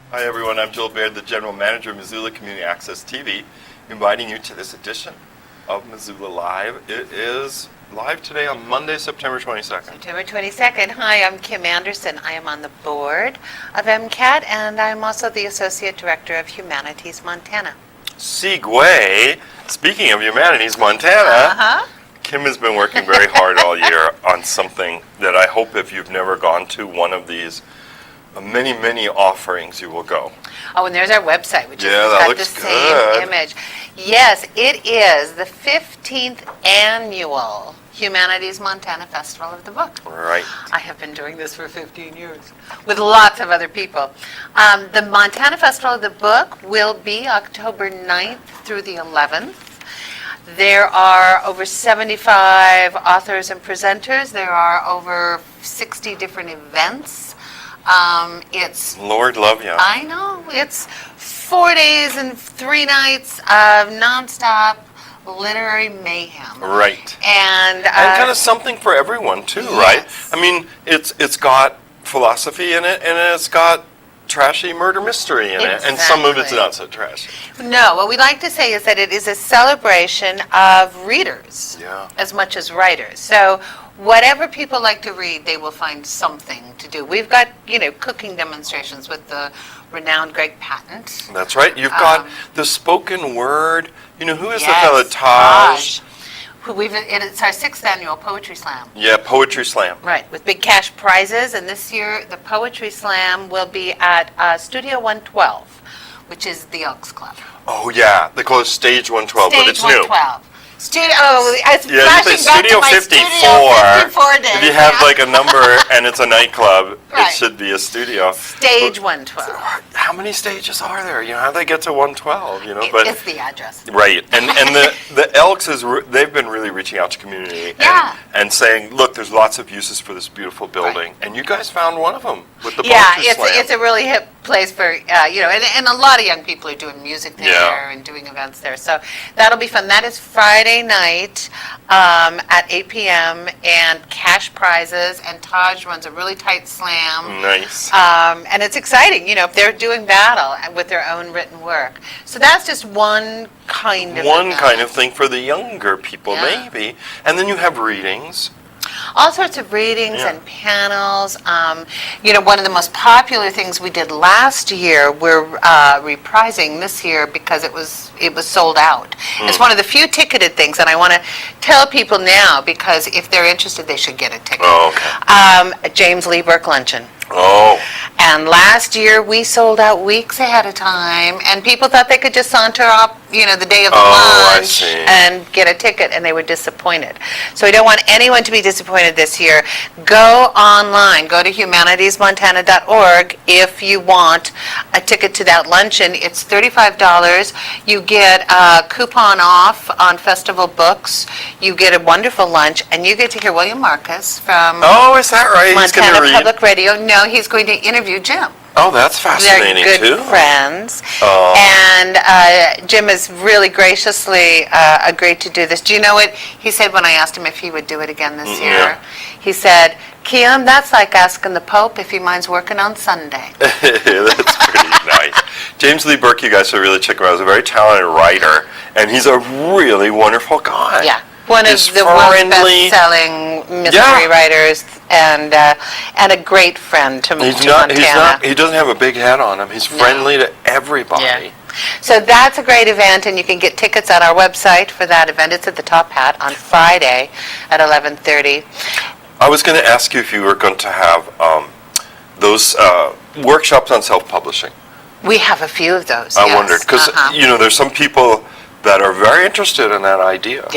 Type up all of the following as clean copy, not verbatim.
Hi everyone, I'm Joel Baird, the General Manager of Missoula Community Access TV, inviting you to this edition of Missoula Live. It is live today on Monday, September 22nd. September 22nd. Hi, I'm Kim Anderson. I am on the board of MCAT, and I'm also the Associate Director of Humanities Montana. Segue, speaking of Humanities Montana, Kim has been working very hard all year on something that I hope if you've never gone to one of these many offerings, you will go. Oh, and there's our website, which Yeah, has that got looks the good. same image. Yes, it is the 15th annual Humanities Montana Festival of the Book. Right. I have been doing this for 15 years with lots of other people. The Montana Festival of the Book will be October 9th through the 11th. There are over 75 authors and presenters. There are over 60 different events. It's Lord love you. I know. It's 4 days and 3 nights of nonstop literary mayhem. Right. And kind of something for everyone too, right? I mean, it's got philosophy in it, and it's got trashy murder mystery in it, and some of it's not so trashy. No, what we like to say is that it is a celebration of readers as much as writers. So whatever people like to read, they will find something to do. We've got, cooking demonstrations with the renowned Greg Patton. That's right. You've got the spoken word. Who is the fellow? Taj. It's our 6th annual Poetry Slam. Yeah, Poetry Slam. Right, with big cash prizes. And this year, the Poetry Slam will be at Studio 112, which is the Elks Club. Oh, yeah. They call it Stage 112, but it's new. Stage 112. It's Yeah, you say flashing back Studio to my 54. Studio 54 days. If you have like a number and it's a nightclub, Right. it should be a studio. Stage 112. How many stages are there? How do they get to 112? But it's the address. Right, and the Elks they've been really reaching out to community and saying, look, there's lots of uses for this beautiful building, and you guys found one of them with the Poetry Slam. It's a really hip place for and a lot of young people are doing music there and doing events there. So that'll be fun. That is Friday night at 8 p.m. and cash prizes. And Taj runs a really tight slam. Nice. And it's exciting, if they're doing battle with their own written work. So that's just one kind of thing for the younger people, maybe. And then you have readings. All sorts of readings and panels. One of the most popular things we did last year, we're reprising this year because it was sold out. It's one of the few ticketed things, and I want to tell people now because if they're interested, they should get a ticket. Oh, okay. James Lee Burke Luncheon. Oh. And last year we sold out weeks ahead of time, and people thought they could just saunter up, the day of the lunch and get a ticket, and they were disappointed. So we don't want anyone to be disappointed this year. Go online, go to humanitiesmontana.org if you want a ticket to that luncheon. It's $35. You get a coupon off on festival books. You get a wonderful lunch, and you get to hear William Marcus from Is that right? Montana Public Radio. No, he's going to interview Jim. Oh, that's fascinating, They're good friends. And Jim has really graciously agreed to do this. Do you know what he said when I asked him if he would do it again this year? He said, Kim, that's like asking the Pope if he minds working on Sunday. That's pretty nice. James Lee Burke, you guys should really check him out. He's a very talented writer, and he's a really wonderful guy. Yeah. One of the world's best-selling mystery writers, and a great friend to Montana. He doesn't have a big head on him. He's friendly to everybody. Yeah. So that's a great event, and you can get tickets on our website for that event. It's at the Top Hat on Friday at 11:30. I was going to ask you if you were going to have those workshops on self-publishing. We have a few of those. I wondered, because there's some people that are very interested in that idea.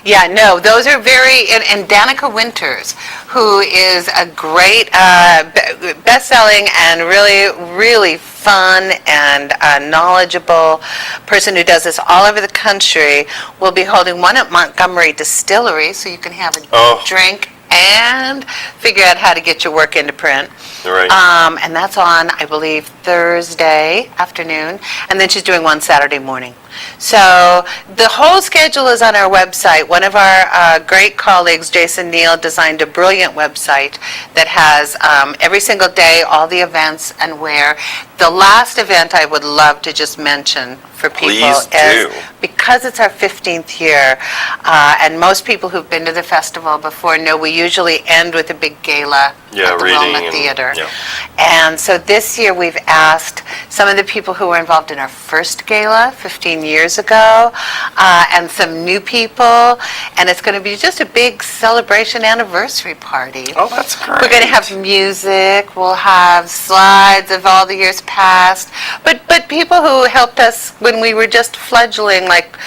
Yeah, no, those are and Danica Winters, who is a great best-selling and really fun and knowledgeable person who does this all over the country, will be holding one at Montgomery Distillery, so you can have a drink and figure out how to get your work into print. Right. And that's on, I believe, Thursday afternoon, and then she's doing one Saturday morning. So the whole schedule is on our website. One of our great colleagues, Jason Neal, designed a brilliant website that has every single day, all the events and where. The last event I would love to just mention for people Please is, do. because it's our 15th year, and most people who've been to the festival before know we usually end with a big gala at the reading Wilma Theater. yeah. And so this year we've asked some of the people who were involved in our first gala 15 years ago, and some new people, and it's going to be just a big celebration anniversary party. Oh, that's great. We're going to have music, we'll have slides of all the years past, but people who helped us when we were just fledgling, like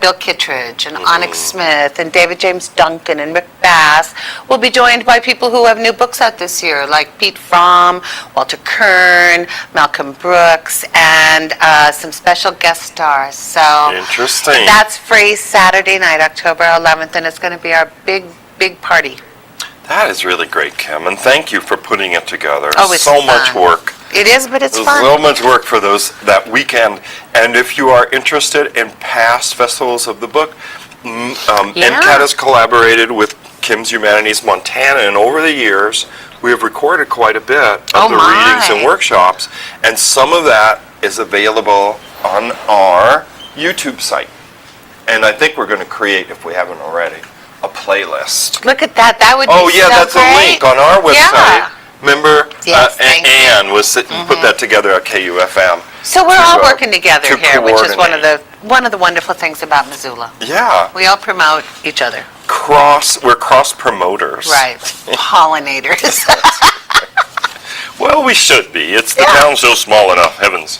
Bill Kittredge and Onyx Smith and David James Duncan and Rick Bass, will be joined by people who have new books out this year, like Pete Fromm, Walter Kern, Malcolm Brooks, and some special guest stars. So Interesting. that's free Saturday night, October 11th, and it's going to be our big party. That is really great, Kim, and thank you for putting it together. Oh, it's so much fun. work. It is, but it's There's fun. so much work for that weekend. And if you are interested in past festivals of the book, MCAT has collaborated with Kim's Humanities Montana, and over the years, we have recorded quite a bit of the readings and workshops, and some of that is available on our YouTube site. And I think we're going to create, if we haven't already, a playlist. Look at that. That would be Oh, yeah, so that's great. a link on our website. Yeah. Remember, Yes, thank you. Ann was sitting, put that together at KUFM. So we're all working together to here, which is one of coordinate. the wonderful things about Missoula. Yeah, We all promote each other. we're cross promoters. Right. Pollinators. Well, we should be. It's the Yeah. town's so small enough, heavens.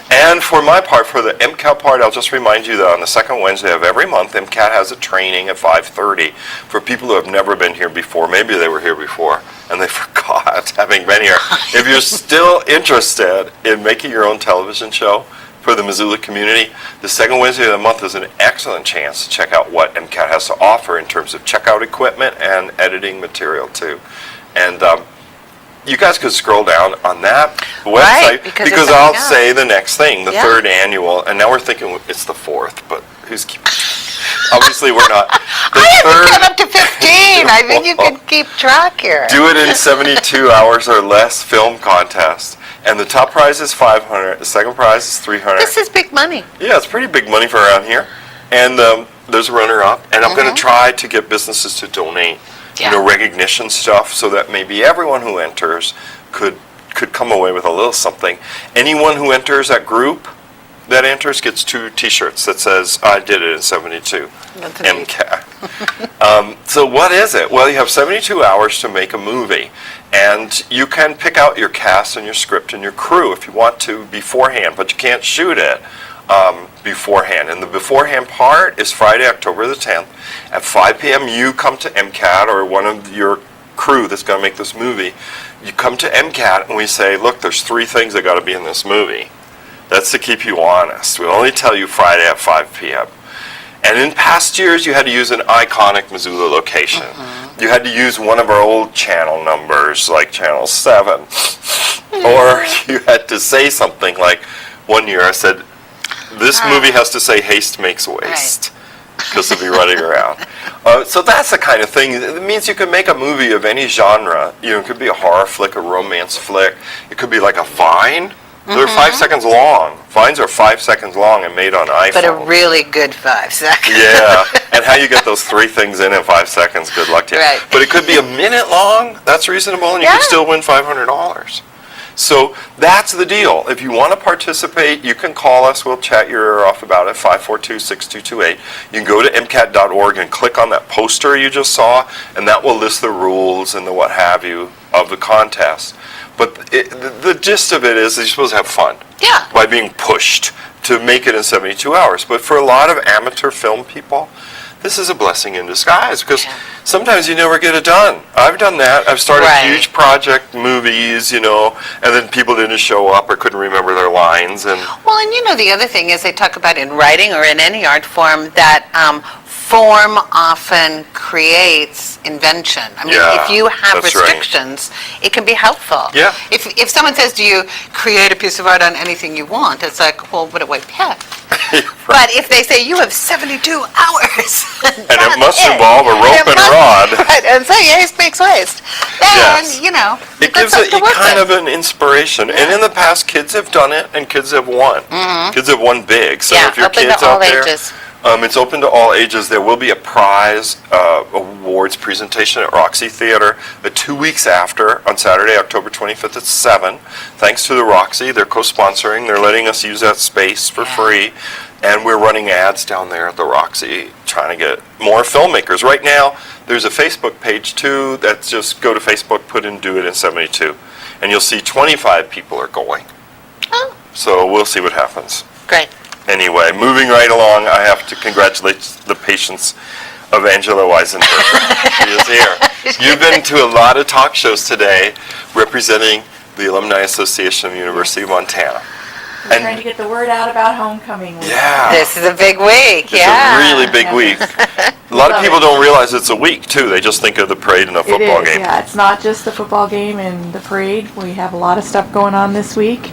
And for my part, for the MCAT part, I'll just remind you that on the second Wednesday of every month, MCAT has a training at 5:30 for people who have never been here before. Maybe they were here before and they forgot having been here. If you're still interested in making your own television show for the Missoula community, the second Wednesday of the month is an excellent chance to check out what MCAT has to offer in terms of checkout equipment and editing material too. And you guys could scroll down on that website, Right, because it's I'll coming up. say the next thing, the Yeah. third annual, and now we're thinking it's the fourth, but who's keeping? Obviously, we're not. The I haven't third- got up to 15. I think you can keep track here. Do it in 72 hours or less film contest, and the top prize is $500. The second prize is $300. This is big money. Yeah, it's pretty big money for around here. And there's a runner-up, and I'm going to try to get businesses to donate, Yeah. recognition stuff, so that maybe everyone who enters could come away with a little something. Anyone who enters that group that enters gets 2 T-shirts that says, I did it in 72, That's neat. MCAT. So what is it? Well, you have 72 hours to make a movie, and you can pick out your cast and your script and your crew if you want to beforehand, but you can't shoot it beforehand. And the beforehand part is Friday, October the 10th. At 5 p.m., you come to MCAT, or one of your crew that's going to make this movie. You come to MCAT, and we say, look, there's 3 things that got to be in this movie. That's to keep you honest. We only tell you Friday at 5 p.m. And in past years, you had to use an iconic Missoula location. You had to use one of our old channel numbers, like Channel 7. Or you had to say something like, one year I said, this movie has to say haste makes waste. Because of you running around. So that's the kind of thing. It means you can make a movie of any genre. It could be a horror flick, a romance flick. It could be like a Vine. They're 5 seconds long. Vines are 5 seconds long and made on iPhone. But a really good 5 seconds. Yeah, and how you get those 3 things in 5 seconds, good luck to you. Right. But it could be a minute long. That's reasonable, and you can still win $500. So that's the deal. If you want to participate, you can call us. We'll chat your ear off about it, 542-6228. You can go to MCAT.org and click on that poster you just saw, and that will list the rules and the what have you of the contest. But the gist of it is you're supposed to have fun by being pushed to make it in 72 hours. But for a lot of amateur film people, this is a blessing in disguise, because sometimes you never get it done. I've done that. I've started huge project movies, and then people didn't show up or couldn't remember their lines. And Well, and the other thing is they talk about in writing or in any art form that form often creates invention. I mean, Yeah, if you have that's right. restrictions, it can be helpful. Yeah. If someone says to you, create a piece of art on anything you want, it's like, well, what do I pick? But if they say, you have 72 hours. And it must involve a rope and rod. And so, yes, makes waste. Then, Yes. you've It got gives something it to work kind with. of an inspiration. And in the past, kids have done it, and kids have won. Kids have won big. So Yeah, if your open to kids all out there, ages. it's open to all ages. There will be a prize awards presentation at Roxy Theater 2 weeks after, on Saturday, October 25th at 7. Thanks to the Roxy. They're co-sponsoring. They're letting us use that space for free. And we're running ads down there at the Roxy, trying to get more filmmakers. Right now, there's a Facebook page, too, that's just go to Facebook, put in Do It in 72. And you'll see 25 people are going. Oh, So we'll see what happens. great. Anyway, moving right along, I have to congratulate the patience of Angela Weisenburger. She is here. You've been to a lot of talk shows today representing the Alumni Association of the University of Montana. We're trying to get the word out about homecoming week. Yeah. This is a big week, It's yeah. a really big week. A lot of people don't realize it's a week, too. They just think of the parade and the It football is, game. yeah. It's not just the football game and the parade. We have a lot of stuff going on this week.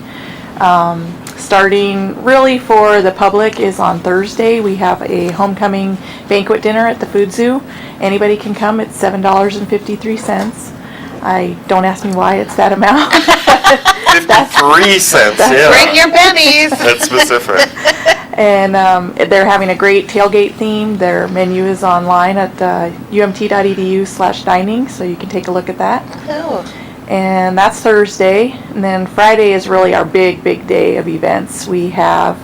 Starting really for the public is on Thursday. We have a homecoming banquet dinner at the Food Zoo. Anybody can come. It's $7.53. Don't ask me why it's that amount. 53 cents, yeah. Bring your pennies. That's specific. And they're having a great tailgate theme. Their menu is online at umt.edu/dining, so you can take a look at that. Oh. And that's Thursday. And then Friday is really our big day of events. We have,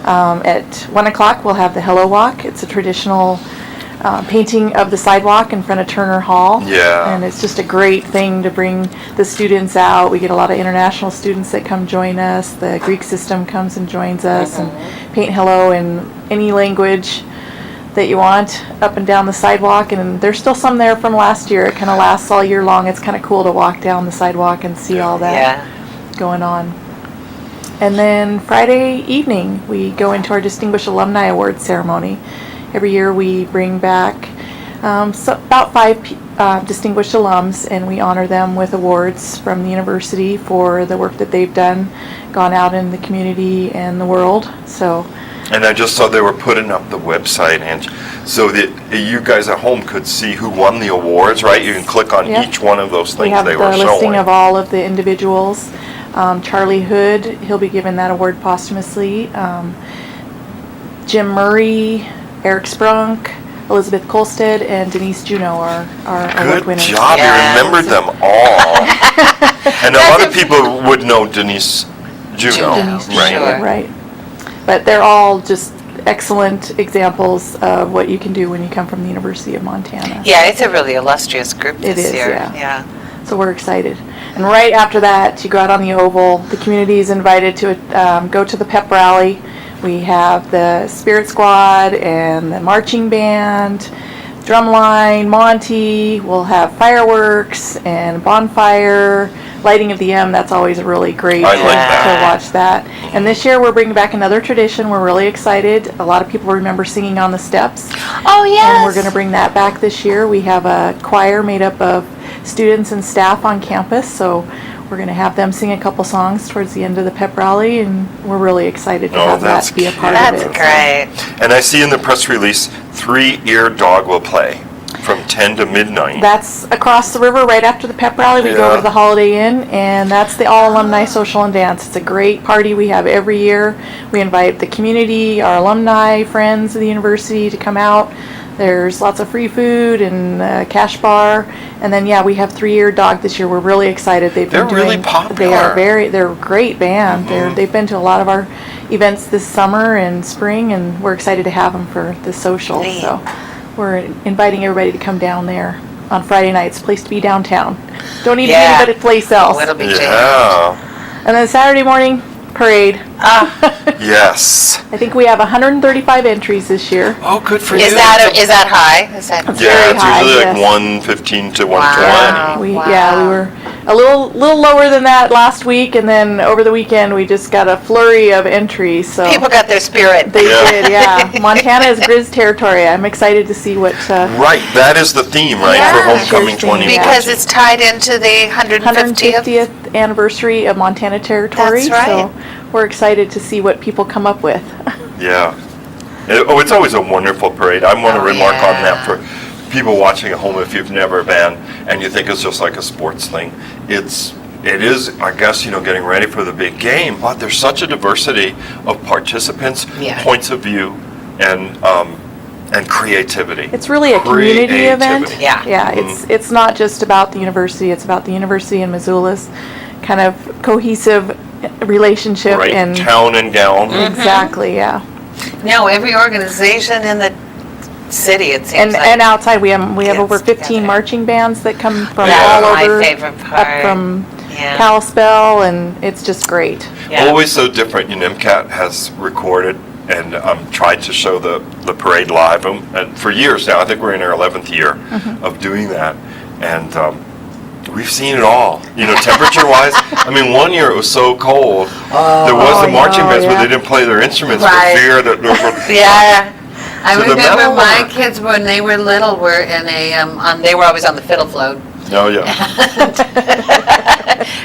at 1 o'clock, we'll have the Hello Walk. It's a traditional painting of the sidewalk in front of Turner Hall. Yeah. And it's just a great thing to bring the students out. We get a lot of international students that come join us. The Greek system comes and joins us and paint hello in any language that you want up and down the sidewalk. And there's still some there from last year. It kind of lasts all year long. It's kind of cool to walk down the sidewalk and see all that Yeah. going on. And then Friday evening, we go into our Distinguished Alumni Awards ceremony. Every year we bring back about 5 distinguished alums, and we honor them with awards from the university for the work that they've done, gone out in the community and the world. So, And I just saw they were putting up the website, and so that you guys at home could see who won the awards, right? You can click on Yep. each one of those we things have they the were listing showing. of all of the individuals. Charlie Hood, he'll be given that award posthumously. Jim Murray, Eric Sprunk, Elizabeth Kolstead, and Denise Juneau are our award Good winners. job, Yeah. you remembered them all. And a lot of people would know Denise Juneau, Denise right? Juneau, Sure. right. But they're all just excellent examples of what you can do when you come from the University of Montana. Yeah, it's a really illustrious group It this is, year. yeah. So we're excited. And right after that, you go out on the Oval. The community is invited to go to the pep rally. We have the Spirit Squad and the marching band, drumline, Monty. We'll have fireworks and bonfire, lighting of the M. That's always really great I like that. to watch that. And this year we're bringing back another tradition. We're really excited. A lot of people remember singing on the steps. Oh, yes. And we're going to bring that back this year. We have a choir made up of students and staff on campus, so we're going to have them sing a couple songs towards the end of the pep rally, and we're really excited to Oh, have that's that be a part That's of it. great. And I see in the press release, 3-Ear Dog will play from 10 to midnight. That's across the river right after the pep rally. We go Yeah. over to the Holiday Inn, and that's the All Alumni Social and Dance. It's a great party we have every year. We invite the community, our alumni, friends of the university to come out. There's lots of free food and a cash bar. And then, yeah, we have 3-Ear Dog this year. We're really excited. They're really popular. They're a great band. They've been to a lot of our events this summer and spring, and we're excited to have them for the social. Neat. So we're inviting everybody to come down there on Friday night. It's a place to be downtown. Don't need to be Yeah. any place else. Oh, it'll be changed. Yeah, And then Saturday morning, parade. yes. I think we have 135 entries this year. Oh, good for you. Is that high? Is that? It's Yeah, very it's high, usually like yes. 115 to Wow. 120. We Wow. yeah, we were a little lower than that last week, and then over the weekend we just got a flurry of entries. So People got their spirit. they did, yeah. Montana is Grizz territory. I'm excited to see what. Right, that is the theme, right, Yeah. for Homecoming Sure thing. 2020. Because it's tied into the 150th. 150th anniversary of Montana territory. That's right. So we're excited to see what people come up with. Yeah. It's always a wonderful parade. I want to Oh, remark on that yeah. for people watching at home if you've never been and you think it's just like a sports thing. It is, I guess, getting ready for the big game, but there's such a diversity of participants, Yeah. points of view, and creativity. It's really a community event. Creativity. Yeah. Yeah, it's not just about the university, it's about the university and Missoula's kind of cohesive relationship. Right, And town and gown. exactly, yeah. No, every organization in the city, it seems like. And outside, we have gets over 15 together. marching bands that come from Yeah. all That's my over. favorite part. Up from Yeah. Kalispell, and it's just great. Yeah. Always so different. MCAT has recorded and tried to show the parade live. And for years now, I think we're in our 11th year of doing that. And we've seen it all. Temperature-wise, I mean, one year it was so cold. There was the I marching know, bands, but yeah. they didn't play their instruments Right. for fear that there were... Yeah. I So the remember metal my one. kids, when they were little, were in they were always on the fiddle float. Oh, yeah.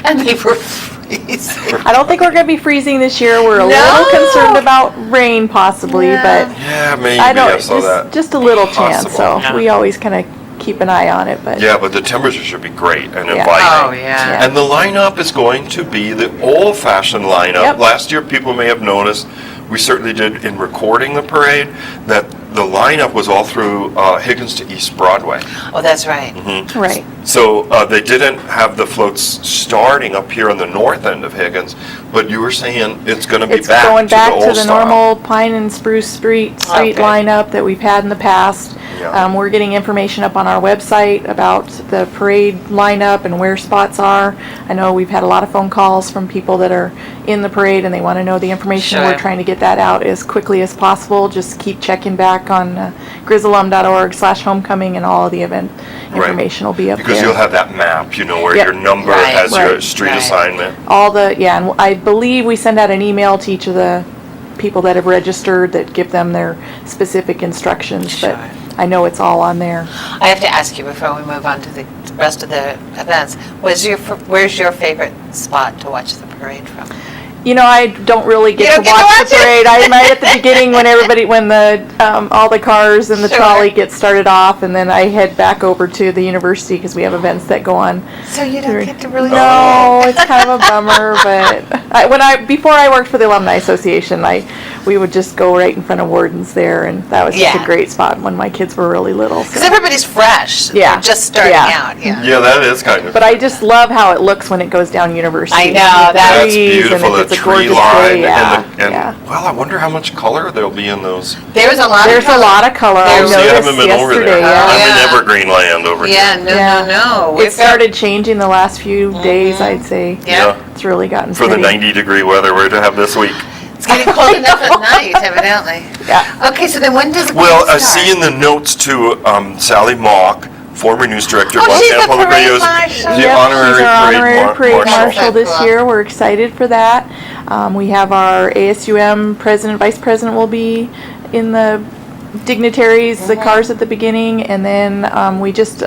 And they were freezing. I don't think we're going to be freezing this year. We're a No. little concerned about rain possibly, Yeah. but Yeah, maybe I I don't, saw that. just a little chance. Possible. So we always kind of keep an eye on it, but Yeah, but the temperature should be great and Yeah. inviting. Oh, yeah. Yeah. And the lineup is going to be the old-fashioned lineup. Yep. Last year, people may have noticed, we certainly did in recording the parade, that the lineup was all through Higgins to East Broadway. Oh, that's right. right. So they didn't have the floats starting up here on the north end of Higgins, but you were saying it's going to be It's back going to back the to old the style. normal Pine and Spruce Street Okay. lineup that we've had in the past. Yeah. We're getting information up on our website about the parade lineup and where spots are. I know we've had a lot of phone calls from people that are in the parade and they want to know the information. Sure. We're trying to get that out as quickly as possible. Just keep checking back on grizzalum.org/homecoming, and all of the event Right. information will be up Because there. you'll have that map, where Yep. your number Right. has your Right. street Right. assignment. All the, yeah, and I believe we send out an email to each of the people that have registered that give them their specific instructions, but Sure. I know it's all on there. I have to ask you before we move on to the rest of the events. Where's your favorite spot to watch the parade from? I don't really You get to don't get to watch watch the it? parade. I'm right at the beginning when the all the cars and the Sure. trolley get started off, and then I head back over to the university because we have events that go on. So you don't get to really. No, it's kind of a bummer, but before I worked for the Alumni Association, we would just go right in front of Warden's there, and that was just Yeah. a great spot when my kids were really little. Because So. everybody's fresh. Yeah. They're just starting Yeah. out. Yeah. Yeah, that is kind of... But I just love how it looks when it goes down University. I know, With the that's That's trees, beautiful, and the it's a tree gorgeous line, day, yeah, and yeah. well, I wonder how much color there'll be in those. There's a lot. There's a lot of color. I There's- See, I noticed haven't been over yesterday. there. Yeah. I'm in Yeah. Evergreen land over Yeah. here. No. Yeah. No. It started changing the last few days, I'd say. Yeah. It's really gotten For the pretty. 90-degree weather we're to have this week. It's getting cold enough at night, evidently. Yeah. Okay, so then when does the Well, parade I start? see in the notes to Sally Mock, former news director of Oh, she's Montana the Public parade Radio, is marshal. the Yep, honorary she's our honorary parade marshal. marshal this Cool. year. We're excited for that. We have our ASUM president, vice president will be in the dignitaries, the cars at the beginning, and then we just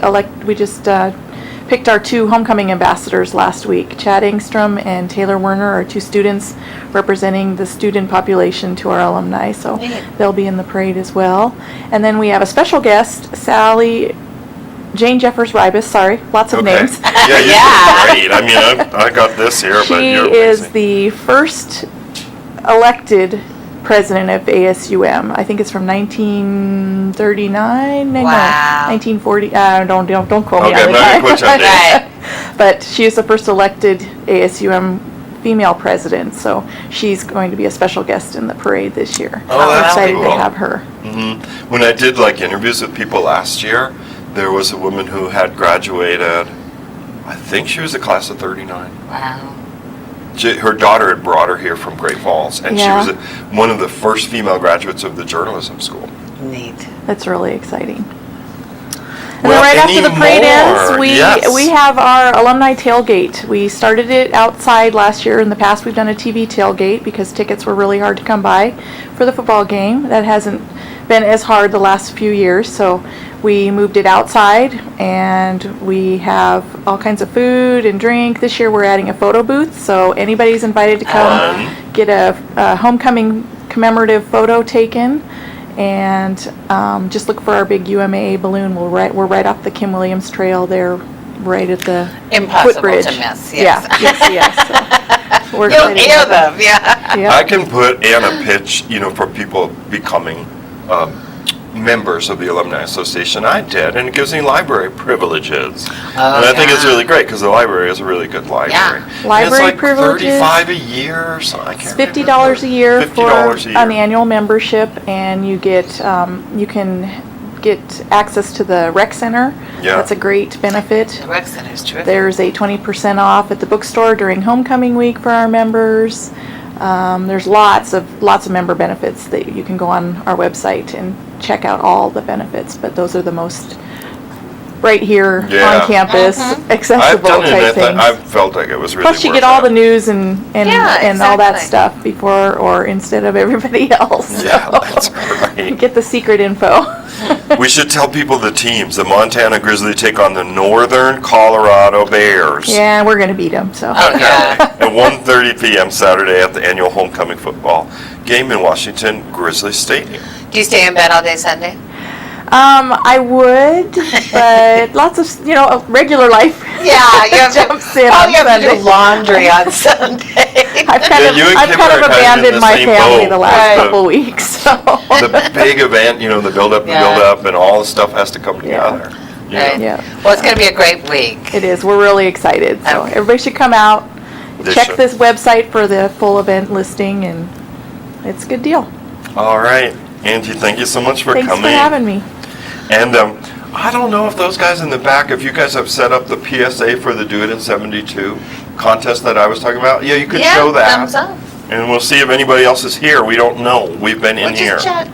picked our two homecoming ambassadors last week. Chad Engstrom and Taylor Werner are two students representing the student population to our alumni, so Neat. they'll be in the parade as well. And then we have a special guest, Jane Jeffers Ribas, sorry, lots of Okay. names. Yeah, you're Yeah. great. I mean, I got this here, but She you're is amazing. the first elected president of ASUM. I think it's from 1939. No, Wow. 1940. Don't quote me Okay, on I'm the not time. gonna quote you on Right. But she is the first elected ASUM female president, so she's going to be a special guest in the parade this year. Oh, I'm that's excited cool. to have her. When I did interviews with people last year, there was a woman who had graduated, I think she was a class of 39. Wow. Her daughter had brought her here from Great Falls, and Yeah. she was one of the first female graduates of the journalism school. Neat. That's really exciting. And then right after the parade ends, Yes. we have our alumni tailgate. We started it outside last year. In the past, we've done a TV tailgate because tickets were really hard to come by for the football game. That hasn't been as hard the last few years, so we moved it outside, and we have all kinds of food and drink. This year we're adding a photo booth, so anybody's invited to come get a homecoming commemorative photo taken. And just look for our big UMAA balloon. We're right off the Kim Williams Trail there, right at the Impossible footbridge. to miss, yes. Yeah, yes. So we're You'll excited hear about them, yeah. that. I can put in a pitch, for people becoming members of the Alumni Association. I did, and it gives me library privileges. And I think it's really great because the library is a really good library. Yeah. And Library it's like privileges. $35 a year or something. I can't It's $50 remember. a year for $50 a year. an annual membership, and you get you can get access to the rec center. Yeah. That's a great benefit. The rec center is terrific. There's a 20% off at the bookstore during homecoming week for our members. There's lots of member benefits that you can go on our website and check out all the benefits, but those are the most right here Yeah. on campus, I've accessible done it, type and things. I felt like it was really Plus, you worth get all it. the news and all that exactly. stuff before or instead of everybody else. Yeah, So, that's right. get the secret info. We should tell people the teams. The Montana Grizzly take on the Northern Colorado Bears. Yeah, we're gonna beat them. So. Oh, yeah. At 1:30 p.m. Saturday at the annual homecoming football game in Washington Grizzly Stadium. Do you stay in bed all day Sunday? I would, but lots of regular life. Yeah, you have jumps to, in on you have to Sunday. do laundry on Sunday. I've kind you and I've Kim kind are of kind of in abandoned the my same family boat. the last Right. couple weeks. So. The big event, the build up, Yeah. and all the stuff has to come Yeah. together. Right. Yeah, Well, it's going to be a great week. it is. We're really excited. So Okay. everybody should come out, They check should. this website for the full event listing, and it's a good deal. All right, Angie, thank you so much for Thanks coming. for having me. And I don't know if those guys in the back, if you guys have set up the PSA for the Do It in 72 contest that I was talking about. Yeah, you could show that. Thumbs up. And we'll see if anybody else is here. We don't know. We've been in We'll here. just chat.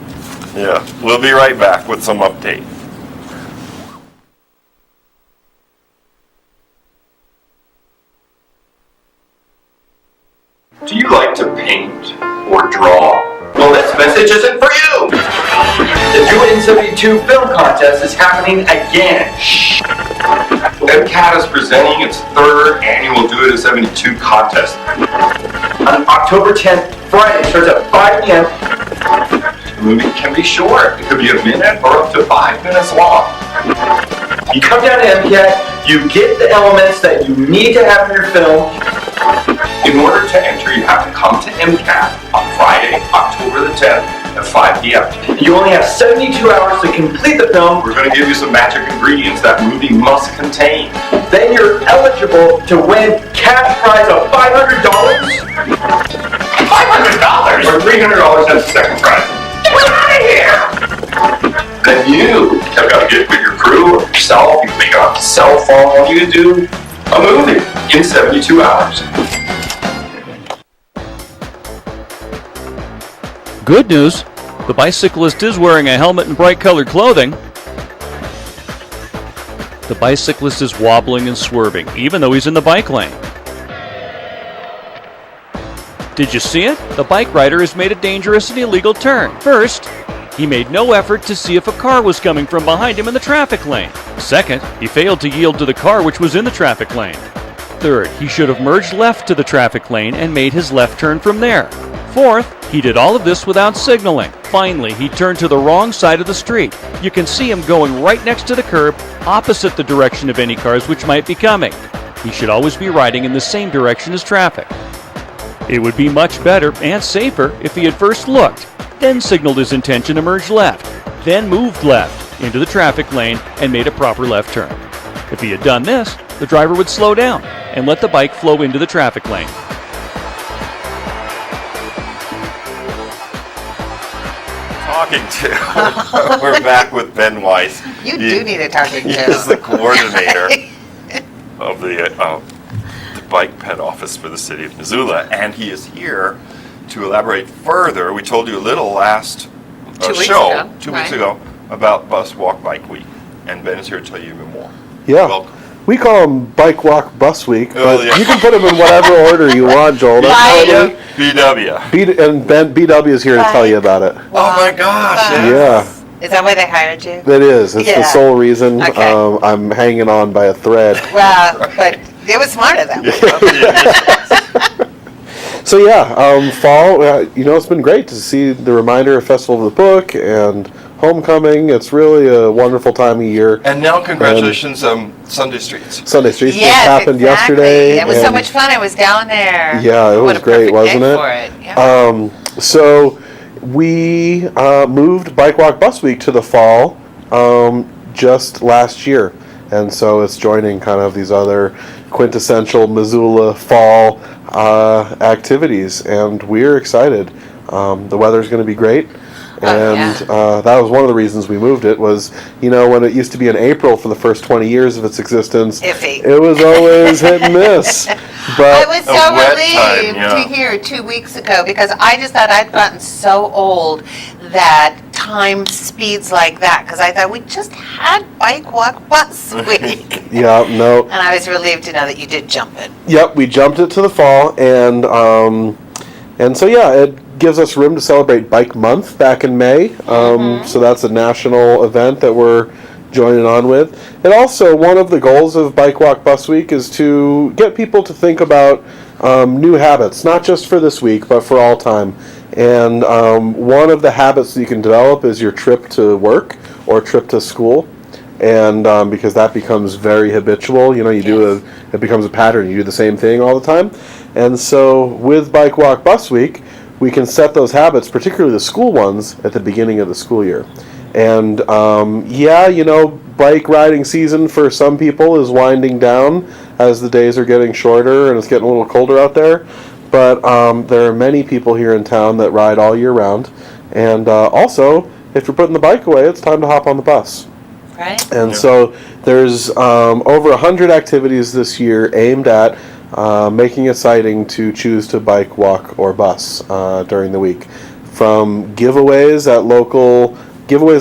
Yeah, we'll be right back with some update. Do you like to paint or draw? Well, this message isn't for you! The Do It in 72 film contest is happening again. MCAT is presenting its third annual Do It in 72 contest. On October 10th, Friday, starts at 5 p.m. The movie can be short. It could be a minute or up to 5 minutes long. You come down to MCAT, you get the elements that you need to have in your film. In order to enter, you have to come to MCAT on Friday, October the 10th at 5 p.m. You only have 72 hours to complete the film. We're going to give you some magic ingredients that movie must contain. Then you're eligible to win cash prize of $500. $500 or $300 as the second prize. Get out of here! Then you have got to get with your crew or yourself. You can make it on a cell phone. You can do a movie in 72 hours. Good news, the bicyclist is wearing a helmet and bright-colored clothing. The bicyclist is wobbling and swerving, even though he's in the bike lane. Did you see it? The bike rider has made a dangerous and illegal turn. First, he made no effort to see if a car was coming from behind him in the traffic lane. Second, he failed to yield to the car which was in the traffic lane. Third, he should have merged left to the traffic lane and made his left turn from there. Fourth, he did all of this without signaling. Finally, he turned to the wrong side of the street. You can see him going right next to the curb, opposite the direction of any cars which might be coming. He should always be riding in the same direction as traffic. It would be much better and safer if he had first looked, then signaled his intention to merge left, then moved left into the traffic lane and made a proper left turn. If he had done this, the driver would slow down and let the bike flow into the traffic lane. Talking to. We're back with Ben Weiss. You do need a talking He to. is the coordinator of the bike ped office for the city of Missoula, and he is here to elaborate further. We told you a little last 2 weeks show, ago, 2 weeks right. ago, about Bus Walk Bike Week. and Ben is here to tell you even more. Yeah. Welcome. We call them Bike Walk Bus Week, Oh, but yeah. you can put them in whatever order you want, Joel. BW. BW. And Ben BW is here to tell you about it. Oh my gosh. Yeah. Is that why they hired you? It is. It's the Yeah. sole reason. Okay. I'm hanging on by a thread. Well, but it was smart of them. So yeah, fall. It's been great to see the reminder of Festival of the Book and homecoming. It's really a wonderful time of year. And now, congratulations, Sunday Streets. Sunday Streets just Yes, happened exactly. yesterday. It was so and- much fun. I was down there. Yeah, it What was a great, perfect wasn't day it? For it. Yeah. So we moved Bike Walk Bus Week to the fall just last year. And so it's joining kind of these other quintessential Missoula fall activities. And we're excited. The weather's going to be great. And that was one of the reasons we moved it was, when it used to be in April for the first 20 years of its existence, Iffy. it was always hit and miss. I But was so A wet relieved time, yeah. to hear 2 weeks ago because I just thought I'd gotten so old that time speeds like that because I thought we just had Bike Walk Bus Week. yeah, no. And I was relieved to know that you did jump it. Yep, we jumped it to the fall, and so yeah, it gives us room to celebrate Bike Month back in May. So that's a national event that we're joining on with. And also, one of the goals of Bike Walk Bus Week is to get people to think about new habits, not just for this week, but for all time. And one of the habits that you can develop is your trip to work or trip to school. And because that becomes very habitual, it becomes a pattern. You do the same thing all the time. And so with Bike Walk Bus Week, we can set those habits, particularly the school ones, at the beginning of the school year. And bike riding season for some people is winding down as the days are getting shorter and it's getting a little colder out there. But there are many people here in town that ride all year round. And also, if you're putting the bike away, it's time to hop on the bus. Right? And so there's over 100 activities this year aimed at making it exciting to choose to bike, walk, or bus during the week. From giveaways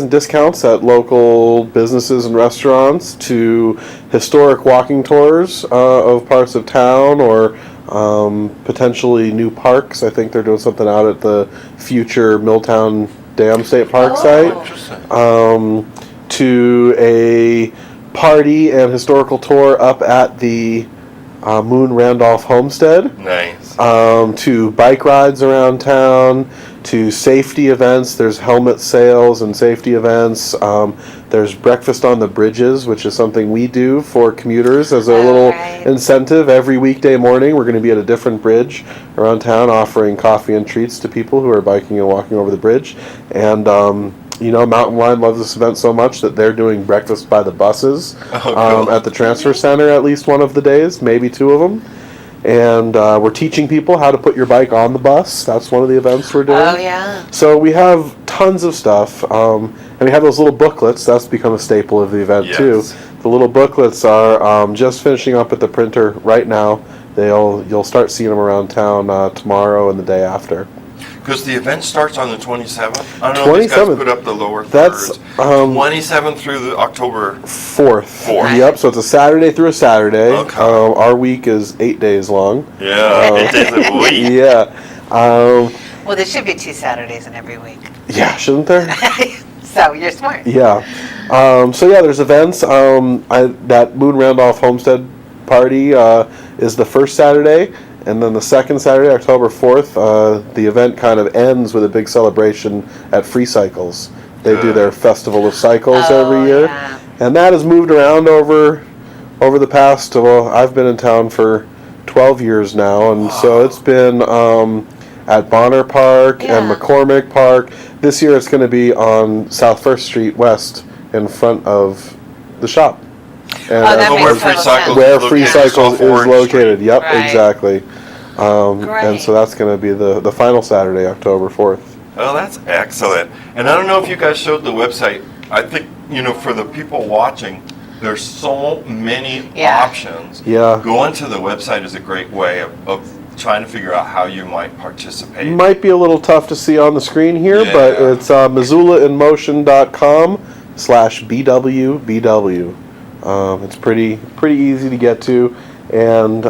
and discounts at local businesses and restaurants to historic walking tours of parts of town or potentially new parks. I think they're doing something out at the future Milltown Dam State Park site. To a party and historical tour up at the Moon Randolph Homestead. Nice. To bike rides around town, to safety events. There's helmet sales and safety events. There's breakfast on the bridges, which is something we do for commuters as a little incentive. Every weekday morning, we're going to be at a different bridge around town offering coffee and treats to people who are biking and walking over the bridge. And Mountain Line loves this event so much that they're doing breakfast by the buses at the transfer center at least one of the days, maybe two of them. And we're teaching people how to put your bike on the bus. That's one of the events we're doing. Oh, yeah. So we have tons of stuff. And we have those little booklets. That's become a staple of the event, too. The little booklets are just finishing up at the printer right now. You'll start seeing them around town tomorrow and the day after. Because the event starts on the 27th. I don't know if these guys 27th. put up the lower That's, thirds. 27th through the October 4th. Right. Yep, so it's a Saturday through a Saturday. Okay. Our week is 8 days long. Yeah, 8 days a week. Yeah. Well, there should be 2 Saturdays in every week. Yeah, shouldn't there? So you're smart. Yeah. There's events. That Moon Randolph Homestead party is the first Saturday. And then the second Saturday, October 4th, the event kind of ends with a big celebration at Free Cycles. They do their Festival of Cycles every year. Yeah. And that has moved around over the past, I've been in town for 12 years now. And so it's been at Bonner Park and McCormick Park. This year it's going to be on South 1st Street West in front of the shop. And that where makes Free total Cycles sense. where is Free located, Cycles off is Orange located. Street. Yep, Right. exactly. And Great. so that's going to be the final Saturday, October 4th. Oh, that's excellent. And I don't know if you guys showed the website. I think, for the people watching, there's so many options. Yeah. Going to the website is a great way of trying to figure out how you might participate. Might be a little tough to see on the screen here, but Yeah. it's MissoulaInMotion.com bwbw. It's pretty easy to get to, and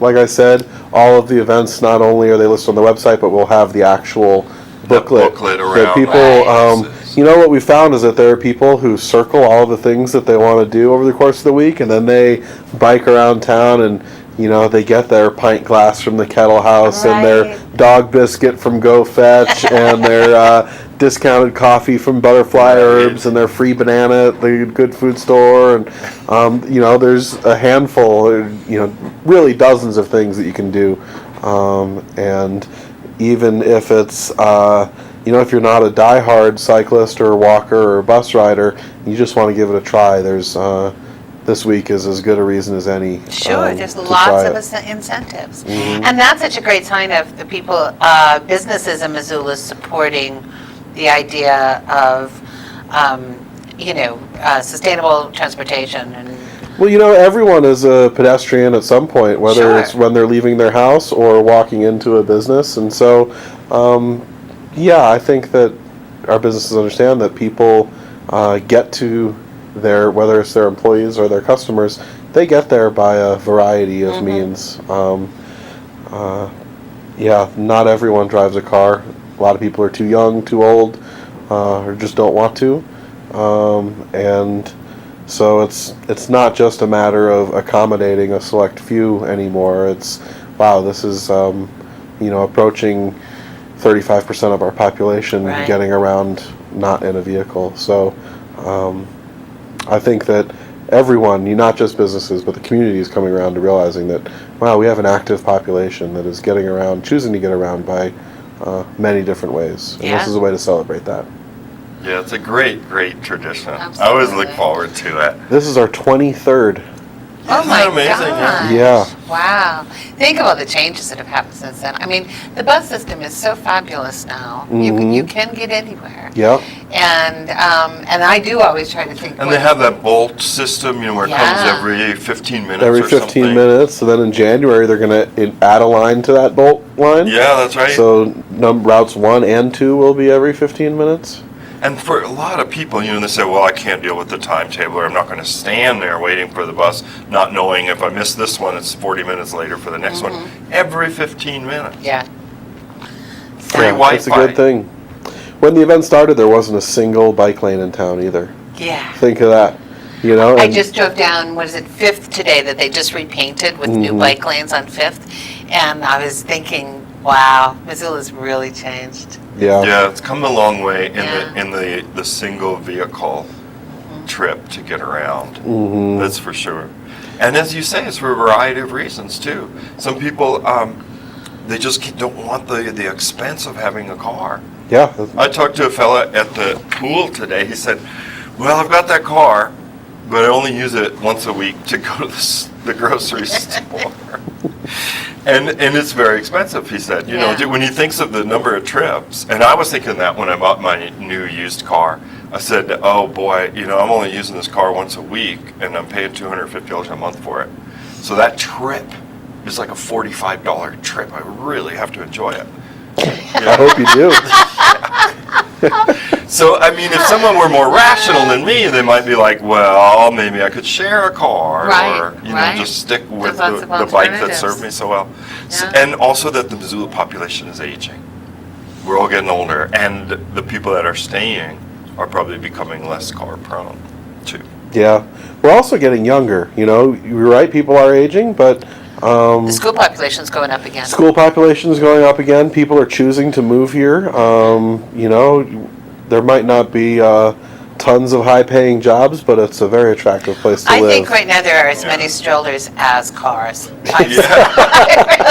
like I said, all of the events, not only are they listed on the website, but we'll have the actual booklet around. that people, you know, what we found is that there are people who circle all the things that they want to do over the course of the week, and then they bike around town and, you know, they get their pint glass from the Kettle House and their dog biscuit from Go Fetch and their discounted coffee from Butterfly Herbs and their free banana at the Good Food Store. And, you know, there's a handful, you know, really dozens of things that you can do. And even if it's, you know, if you're not a diehard cyclist or walker or bus rider, you just want to give it a try, there's this week is as good a reason as any. Sure, there's to lots try of it. incentives. And that's such a great sign of the people, businesses in Missoula supporting the idea of, you know, sustainable transportation. And Well, you know, everyone is a pedestrian at some point, whether Sure. it's when they're leaving their house or walking into a business. And so, yeah, I think that our businesses understand that people get to their, whether it's their employees or their customers, they get there by a variety of means. Yeah, not everyone drives a car. A lot of people are too young, too old, or just don't want to. And so it's not just a matter of accommodating a select few anymore. It's, wow, this is, you know, approaching 35% of our population getting around not in a vehicle. So I think that everyone, not just businesses, but the community is coming around to realizing that, wow, we have an active population that is getting around, choosing to get around by many different ways. And this is a way to celebrate that. Yeah, it's a great tradition. I always look forward to it. This is our 23rd. oh Isn't my that amazing? gosh. Yeah. Wow. Think of all the changes that have happened since then. I mean, the bus system is so fabulous now. You can get anywhere. Yep. And I do always try to think. And they have that bolt system, you know, where it comes Yeah. every 15 minutes Every or 15 something. minutes. And then in January, they're going to add a line to that bolt line. Yeah, that's right. So routes 1 and 2 will be every 15 minutes. And for a lot of people, you know, they say, well, I can't deal with the timetable, or I'm not going to stand there waiting for the bus, not knowing if I miss this one, it's 40 minutes later for the next one. Every 15 minutes. Yeah. Free Yeah, Wi-Fi. that's a good thing. When the event started, there wasn't a single bike lane in town either. Yeah. Think of that. You know, I and- just drove down, what is it, 5th today, that they just repainted with new bike lanes on 5th. And I was thinking, wow, Missoula's really changed. yeah. Yeah, it's come a long way in Yeah. the single vehicle trip to get around. That's for sure. And as you say, it's for a variety of reasons too. Some people, they just don't want the expense of having a car. Yeah. I talked to a fella at the pool today. He said, well, I've got that car, but I only use it once a week to go to the grocery store. And it's very expensive, he said. You know, when he thinks of the number of trips, and I was thinking that when I bought my new used car, I said, oh boy, you know, I'm only using this car once a week, and I'm paying $250 a month for it. So that trip is like a $45 trip. I really have to enjoy it. I hope you do. So, I mean, if someone were more rational than me, they might be like, well, maybe I could share a car, or, you know, just stick with There's lots the of bike that alternatives. served me so well. Yeah. And also that the Missoula population is aging. We're all getting older, and the people that are staying are probably becoming less car prone, too. Yeah. We're also getting younger. You know, you're right, people are aging, but The school population's going up again. school population is going up again. People are choosing to move here. You know, there might not be tons of high-paying jobs, but it's a very attractive place to I live. think right now there are as many strollers as cars. Yeah,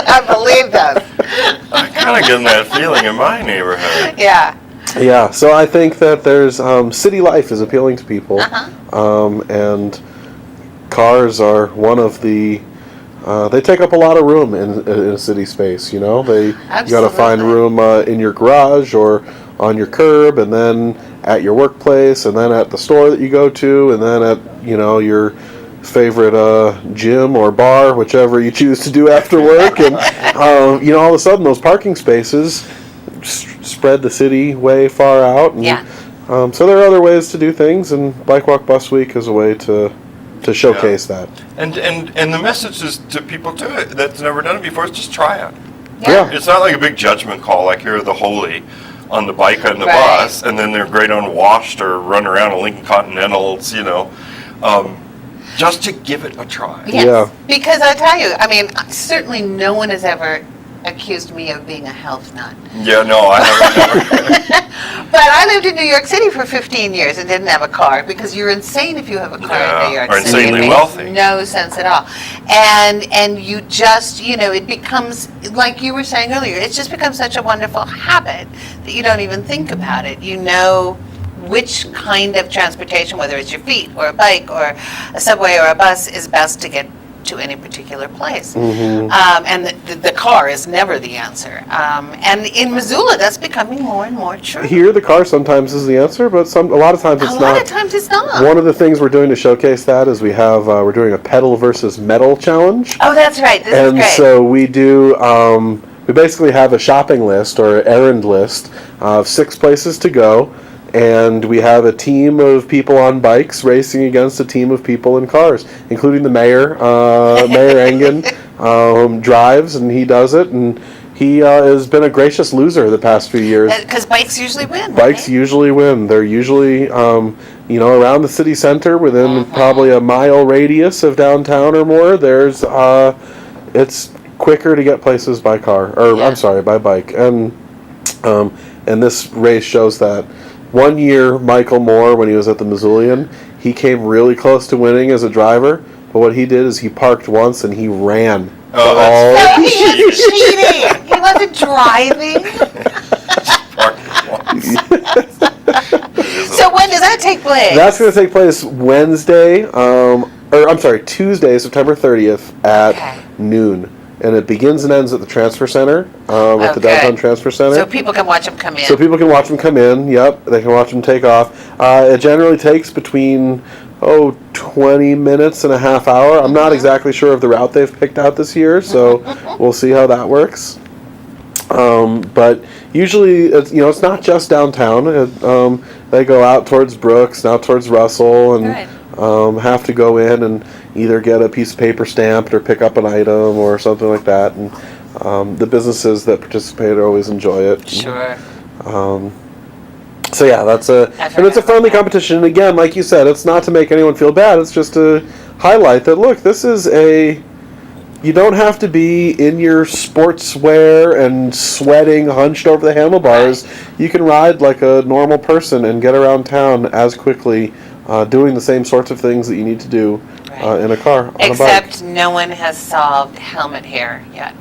I believe that. I'm kind of getting that feeling in my neighborhood. Yeah. Yeah, so I think that there's city life is appealing to people, Uh-huh. and cars are one of the. They take up a lot of room in a city space. You know, you got to find Absolutely. room in your garage or on your curb, and then at your workplace, and then at the store that you go to, and then at your favorite gym or bar, whichever you choose to do after work, and all of a sudden those parking spaces spread the city way far out, and Yeah. So there are other ways to do things, and Bike Walk Bus Week is a way to showcase that. And the message is to people too that's never done it before is just try it. Yeah. It's not like a big judgment call like here are the holy on the bike and the Right. bus, and then they're great unwashed or run around in Lincoln Continentals, just to give it a try. Yes. Yeah. Because I tell you, I mean, certainly no one has ever accused me of being a health nut. Yeah, no, I haven't. But I lived in New York City for 15 years and didn't have a car because you're insane if you have a car in New York or City. insanely It makes wealthy. no sense at all. And you just, it becomes, like you were saying earlier, it's just become such a wonderful habit that you don't even think about it. You know which kind of transportation, whether it's your feet or a bike or a subway or a bus, is best to get to any particular place. And the car is never the answer. And in Missoula, that's becoming more and more true. Here, the car sometimes is the answer, but a lot of times it's A not. lot of times it's not. One of the things we're doing to showcase that is we're doing a pedal versus metal challenge. Oh, that's right. This is And great. so we do, we basically have a shopping list or errand list of 6 places to go. And we have a team of people on bikes racing against a team of people in cars, including the mayor. Mayor Engen drives, and he does it. And he has been a gracious loser the past few years. Because bikes usually win. Bikes right? usually win. They're usually, around the city center within probably a mile radius of downtown or more. There's, it's quicker to get places by car, or Yeah. I'm sorry, by bike. And this race shows that. One year, Michael Moore, when he was at the Missoulian, he came really close to winning as a driver. But what he did is he parked once and he ran. Oh, No, he was cheating. He wasn't driving. So when does that take place? That's going to take place Tuesday, September 30th at noon. And it begins and ends at the transfer center, at the Okay. downtown transfer center. So people can watch them come in. So people can watch them come in. Yep, they can watch them take off. It generally takes between 20 minutes and a half hour. I'm not exactly sure of the route they've picked out this year, so we'll see how that works. But usually, it's not just downtown. They go out towards Brooks, out towards Russell, and Right. have to go in and either get a piece of paper stamped or pick up an item or something like that. And the businesses that participate always enjoy it. Sure. So yeah, it's a friendly competition. And again, like you said, it's not to make anyone feel bad. It's just to highlight that, look, this is you don't have to be in your sportswear and sweating, hunched over the handlebars. Right. You can ride like a normal person and get around town as quickly, doing the same sorts of things that you need to do in a car, on a bike. Except no one has solved helmet hair yet.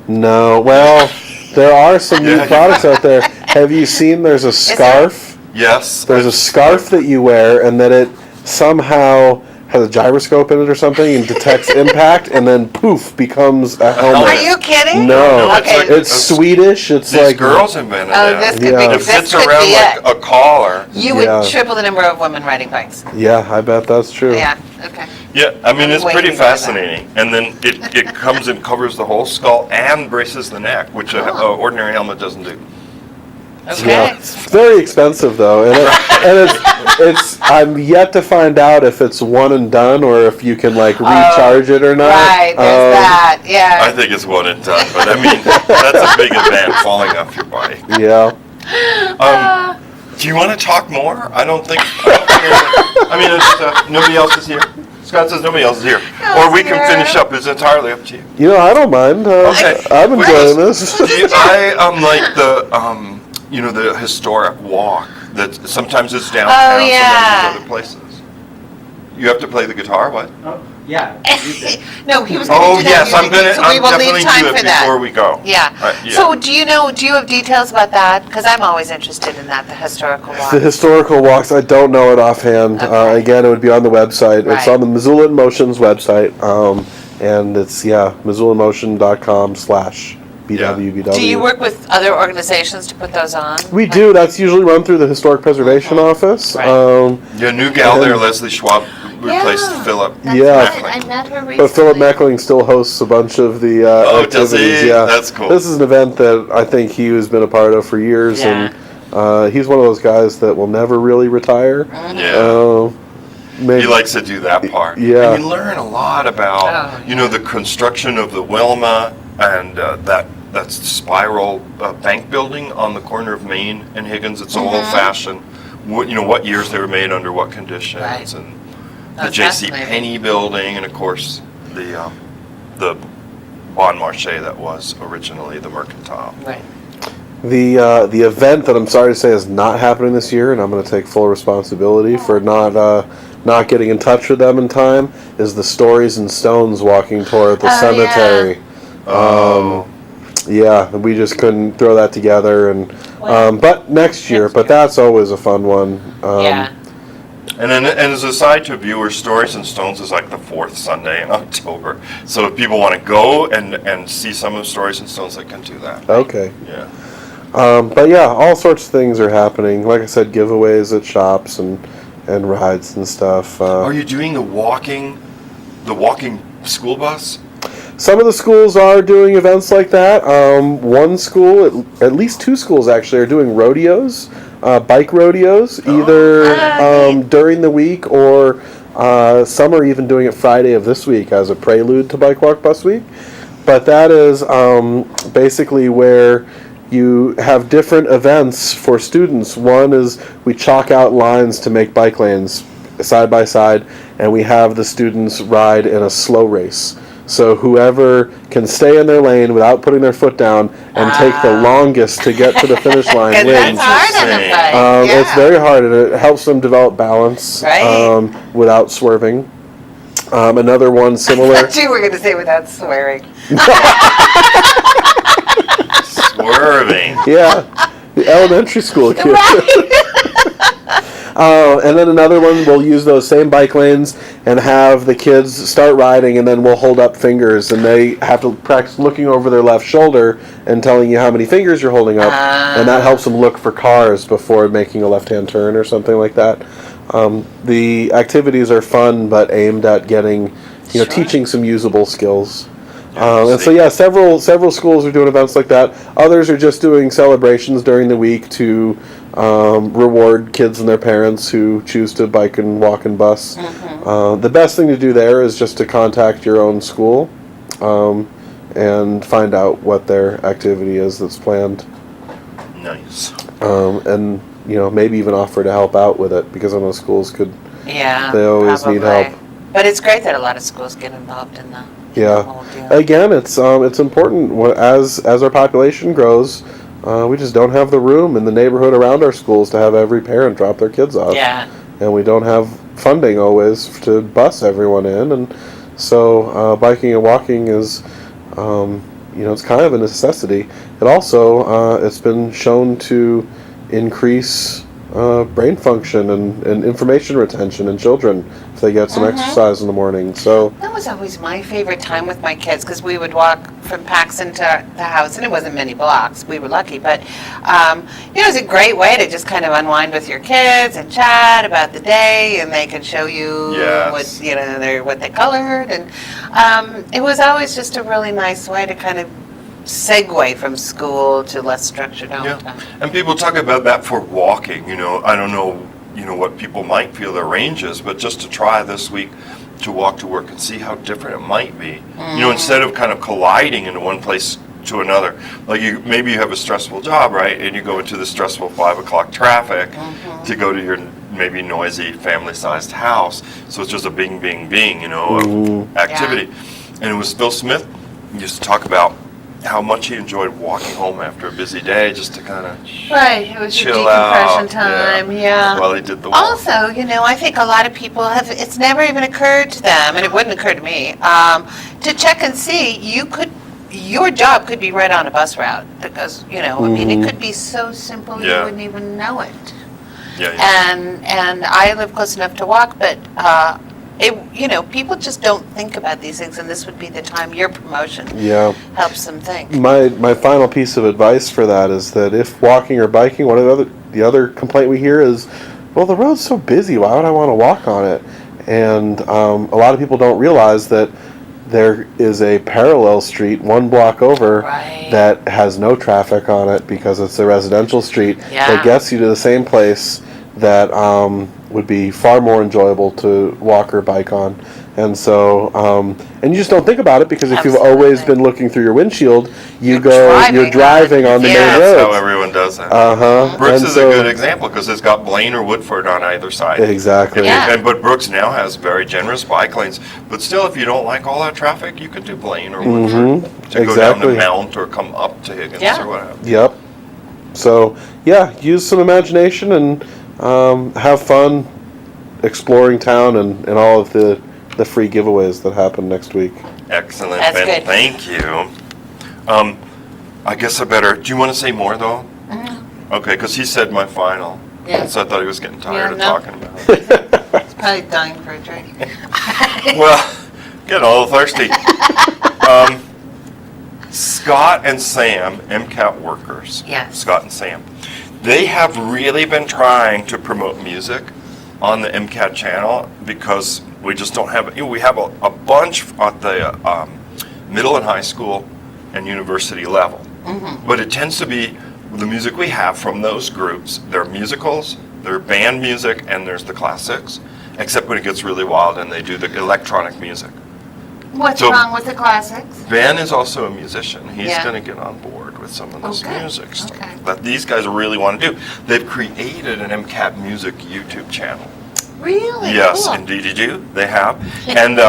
No, well, there are some new products out there. Have you seen there's a scarf? Yes. There's a scarf that you wear, and that it somehow has a gyroscope in it or something and detects impact, and then poof, becomes a helmet. Are you kidding? No, Okay. it's Swedish. It's These like girls invented Oh, that. this could Yeah. be. It It This fits could around be like it. a collar. You would Yeah. triple the number of women riding bikes. Yeah, I bet that's true. Yeah. Okay. Yeah, I mean, it's Waiting pretty for that. fascinating. And then it comes and covers the whole skull and braces the neck, which an ordinary helmet doesn't do. Okay. Yeah, it's very expensive though, and it's I'm yet to find out if it's one and done or if you can like recharge it or not. Right. There's that. Yeah. I think it's one and done, but I mean, that's a big event falling off your bike. Yeah. Do you want to talk more? I don't think it's, nobody else is here. Scott says nobody else is here. Or we can finish up. It's entirely up to you. I don't mind. Okay. I'm enjoying this. I like the historic walk that sometimes it's downtown, Oh, yeah. sometimes it's other places. You have to play the guitar, what? Yeah. No, he was Oh, going to do that. yes, I'm music, so we will definitely leave time do it for that. before we go. Yeah. Yeah. So do you have details about that? Because I'm always interested in that, the historical walk. The historical walks, I don't know it offhand. Okay. Again, it would be on the website. It's Right. on the Missoula in Motion's website. And it's, MissoulaMotion.com/BWBW. Do you work with other organizations to put those on? We do. That's usually run through the Historic Preservation Office. Right. Your new gal there, Leslie Schwab, replaced Yeah. Philip. That's Yeah. right. I met her recently. But Philip Meckling still hosts a bunch of the Oh, does activities. he? Yeah, That's cool. This is an event that I think he has been a part of for years, Yeah. He's one of those guys that will never really retire. Yeah. He likes to do that part. Yeah. And you learn a lot about, the construction of the Wilma and that spiral bank building on the corner of Main and Higgins. It's old-fashioned. What years they were made, under what conditions, Right. and the That's J.C. fascinating. Penney building, and of course the Bon Marché that was originally the Mercantile. Right. The event that I'm sorry to say is not happening this year, and I'm going to take full responsibility for not getting in touch with them in time, is the Stories and Stones walking tour at the cemetery. Yeah, we just couldn't throw that together, and but next year. But that's always a fun one. And as a side to viewers, Stories and Stones is like the fourth Sunday in October. So if people want to go and see some of Stories and Stones, they can do that. Okay. Yeah. But yeah, all sorts of things are happening. Like I said, giveaways at shops and rides and stuff. Are you doing the walking school bus? Some of the schools are doing events like that. One school, at least two schools actually, are doing rodeos, bike rodeos, either during the week or some are even doing it Friday of this week as a prelude to Bike Walk Bus Week. But that is basically where you have different events for students. One is we chalk out lines to make bike lanes side by side, and we have the students ride in a slow race. So whoever can stay in their lane without putting their foot down and take the longest to get to the finish line wins. That's hard on a bike. It's very hard, and it helps them develop balance without swerving. Another one similar. I thought you were going to say without swearing. Swerving. Yeah, the elementary school kids. And then another one, we'll use those same bike lanes and have the kids start riding, and then we'll hold up fingers, and they have to practice looking over their left shoulder and telling you how many fingers you're holding up, and that helps them look for cars before making a left-hand turn or something like that. The activities are fun, but aimed at getting, teaching some usable skills. And so yeah, several schools are doing events like that. Others are just doing celebrations during the week to reward kids and their parents who choose to bike and walk and bus. The best thing to do there is just to contact your own school and find out what their activity is that's planned. Nice. And maybe even offer to help out with it, because I know schools could. Yeah, they always probably. need help. But it's great that a lot of schools get involved in that. Yeah. Again, it's important as our population grows. We just don't have the room in the neighborhood around our schools to have every parent drop their kids off. Yeah. And we don't have funding always to bus everyone in, and so biking and walking is, it's kind of a necessity. It also it's been shown to increase brain function and information retention in children if they get some exercise in the morning. So that was always my favorite time with my kids, because we would walk from Paxton to the house, and it wasn't many blocks. We were lucky, but it was a great way to just kind of unwind with your kids and chat about the day, and they could show you what they colored, and it was always just a really nice way to kind of segue from school to less structured home time. And people talk about that for walking, I don't know, what people might feel their range is, but just to try this week to walk to work and see how different it might be. Instead of kind of colliding into one place to another. Like maybe you have a stressful job, right? And you go into the stressful 5 o'clock traffic to go to your maybe noisy family-sized house. So it's just a bing, bing, bing, of activity. And it was Phil Smith used to talk about how much he enjoyed walking home after a busy day, just to kind of it was your chill decompression out, time, while he did the walk. Also, I think a lot of people it's never even occurred to them, and it wouldn't occur to me, to check and see, your job could be right on a bus route, because, it could be so simple you wouldn't even know it. And I live close enough to walk, but people just don't think about these things, and this would be the time your promotion helps them think. My final piece of advice for that is that if walking or biking, the other complaint we hear is, well, the road's so busy, why would I want to walk on it? And a lot of people don't realize that there is a parallel street 1 block over Right. that has no traffic on it because it's a residential street Yeah. that gets you to the same place that would be far more enjoyable to walk or bike on. And so, and you just don't think about it because if you've always Absolutely. been looking through your windshield, you're driving driving on the Yeah. main That's how roads. everyone does that. Uh-huh. Brooks And is so- a good example because it's got Blaine or Woodford on either side. Exactly. Yeah. But Brooks now has very generous bike lanes. But still, if you don't like all that traffic, you can do Blaine or Woodford to go down Exactly. to Mount or come up to Higgins Yeah. or whatever. Yep. So, yeah, use some imagination and have fun exploring town and all of the free giveaways that happen next week. Excellent, That's Ben. good. Thank you. I guess I better. Do you want to say more though? Okay, because he said my final. Yeah. So I thought he was getting tired of no. talking about it. Probably dying for a drink. Well, getting a little thirsty. Scott and Sam, MCAT workers. Yes. Scott and Sam. They have really been trying to promote music on the MCAT channel because we just don't have, we have a bunch at the middle and high school and university level. But it tends to be the music we have from those groups. There are musicals, there are band music, and there's the classics, except when it gets really wild and they do the electronic music. What's So- wrong with the classics? Ben is also a musician. He's Yeah. going to get on board with some of this Okay. music stuff Okay. that these guys really want to do. They've created an MCAT music YouTube channel. Really? Yes, Cool. indeed you do. They have. And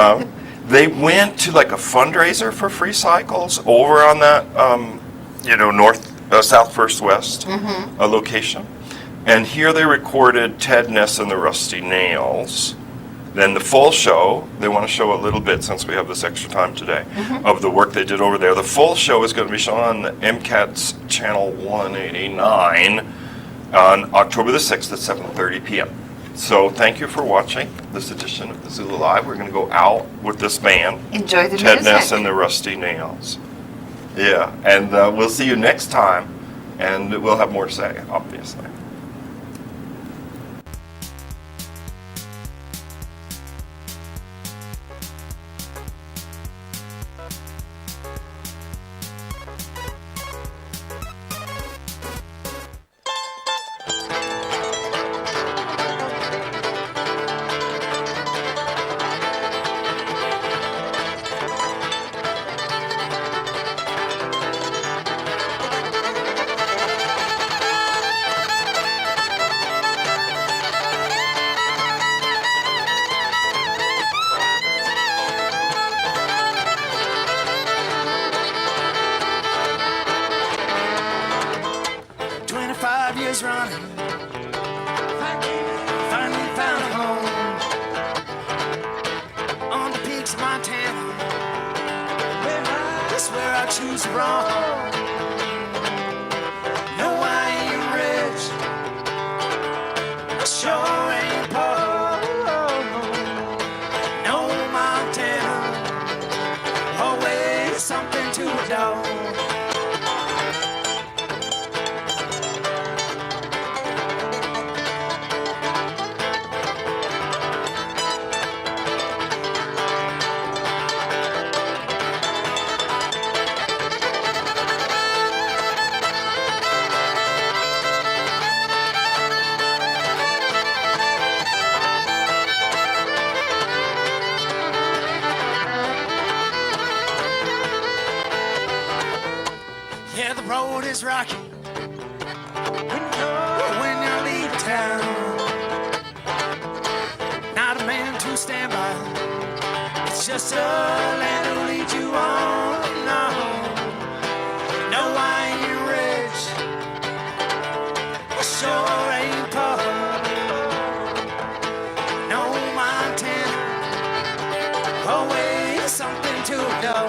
they went to like a fundraiser for free cycles over on that, South First West location. And here they recorded Ted Ness and the Rusty Nails. Then the full show, they want to show a little bit since we have this extra time today of the work they did over there. The full show is going to be shown on the MCAT's channel 189 on October the 6th at 7:30 p.m. So thank you for watching this edition of Missoula Live. We're going to go out with this band, Enjoy the Ted music. Ness and the Rusty Nails. Yeah, and we'll see you next time, and we'll have more to say, obviously. Years running, finally found a home on the peaks of Montana. That's where I choose to roam. No, I ain't rich, I sure ain't poor. No, Montana, always something to adore. Yeah, the road is rocky when you leave town. Not a man to stand by. It's just a land to lead you on. No, no, I ain't rich. I sure ain't poor. No, Montana, always something to know.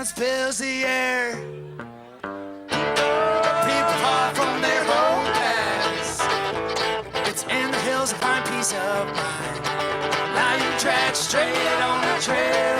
silence fills the air. People far from their home past. It's in the hills to find peace of mind. Now you track straight on the trail